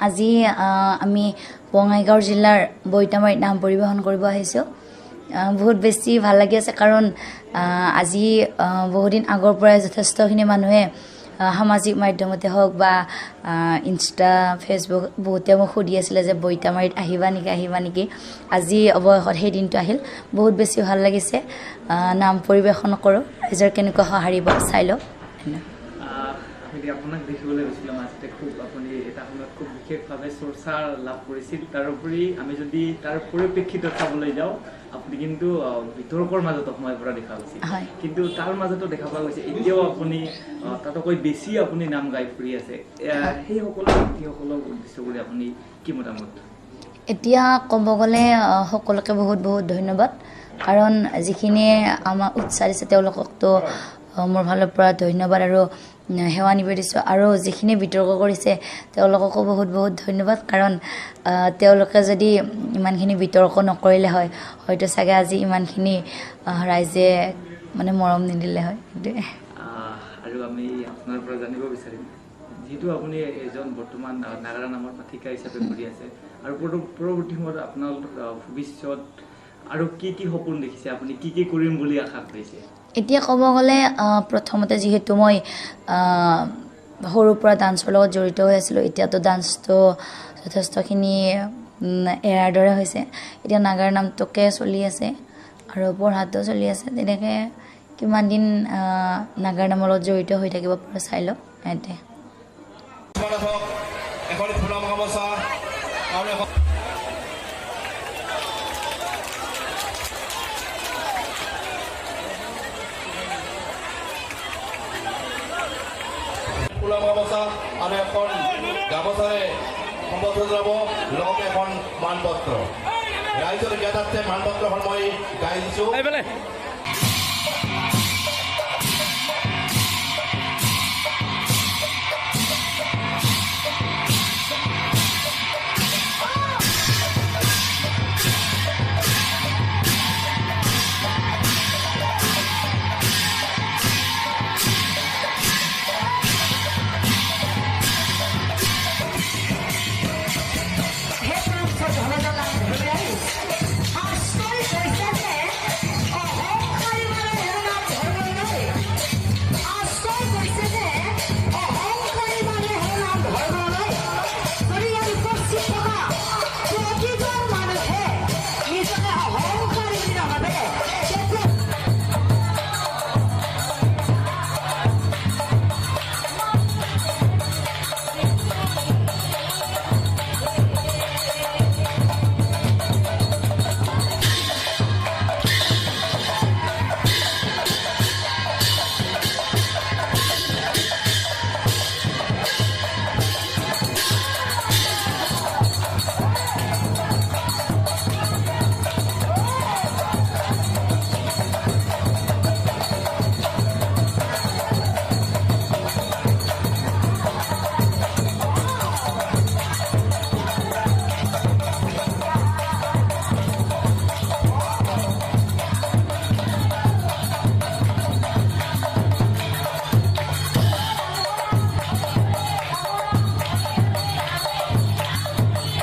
আজি আমি বঙাইগাঁও জিলাৰ বৈতামাৰীত নাম পৰিৱেশন কৰিব আহিছোঁ। বহুত বেছি ভাল লাগি আছে কাৰণ আজি বহুদিন আগৰ পৰাই যথেষ্টখিনি মানুহে সামাজিক মাধ্যমতে হওক বা ইনষ্টা ফেচবুক বহুতে মোক সুধি আছিলে যে বৈতামাৰীত আহিবা নেকি। আজি অৱশেষত সেই দিনটো আহিল। বহুত বেছি ভাল লাগিছে। নাম পৰিৱেশন কৰোঁ, ৰাইজৰ কেনেকুৱা সঁহাৰিব চাই লওক। আপোনাক দেখিবলৈ গৈছিলোঁ মাজতে খুব আপুনি এটা সময়ত খুব বিশেষভাৱে চৰ্চা লাভ কৰিছিল। তাৰোপৰি আমি যদি তাৰ পৰিপ্ৰেক্ষিতত চাবলৈ যাওঁ আপুনি কিন্তু বিতৰ্কৰ মাজত সোমাই পৰা দেখা গৈছিল, কিন্তু তাৰ মাজতো দেখা পোৱা গৈছে এতিয়াও আপুনি তাতকৈ বেছি আপুনি নাম গাই ফুৰি আছে। সেই সকলো ব্যক্তিসকলক উদ্দেশ্য কৰি আপুনি কি মতামত? এতিয়া ক'ব গ'লে সকলোকে বহুত ধন্যবাদ, কাৰণ যিখিনিয়ে আমাক উৎসাহ দিছে তেওঁলোককতো মোৰ ফালৰ পৰা ধন্যবাদ আৰু সেৱা নিবেদিছোঁ। আৰু যিখিনি বিতৰ্ক কৰিছে তেওঁলোককো বহুত ধন্যবাদ, কাৰণ তেওঁলোকে যদি ইমানখিনি বিতৰ্ক নকৰিলে হয় হয়তো চাগে আজি ইমানখিনি ৰাইজে মানে মৰম নিদিলে হয়। সেইটোৱে। আৰু আমি আপোনাৰ পৰা জানিব বিচাৰিম, যিহেতু আপুনি এজন বৰ্তমান নাগাৰা নামৰ পাঠিকা হিচাপে কৰি আছে আৰু পৰৱৰ্তী সময়ত আপোনাৰ ভৱিষ্যত আৰু কি সপোন দেখিছে, আপুনি কি কৰিম বুলি আশা কৰিছে? এতিয়া ক'ব গ'লে প্ৰথমতে যিহেতু মই সৰুৰ পৰা ডান্সৰ লগত জড়িত হৈ আছিলোঁ, এতিয়াতো ডান্সটো যথেষ্টখিনি এৰাৰ দৰে হৈছে। এতিয়া নাগাৰ নামটোকে চলি আছে আৰু পঢ়াটো চলি আছে। তেনেকৈ কিমান দিন নাগাৰ নামৰ লগত জড়িত হৈ থাকিব পাৰোঁ চাই লওক। ইয়াতে আৰু এখন গামোচাৰে সম্বোধন যাব, লগতে এখন মানপত্ৰ। ৰাইজৰ জ্ঞাতাৰ্থে মানপত্ৰখন মই গাই দিছোঁ।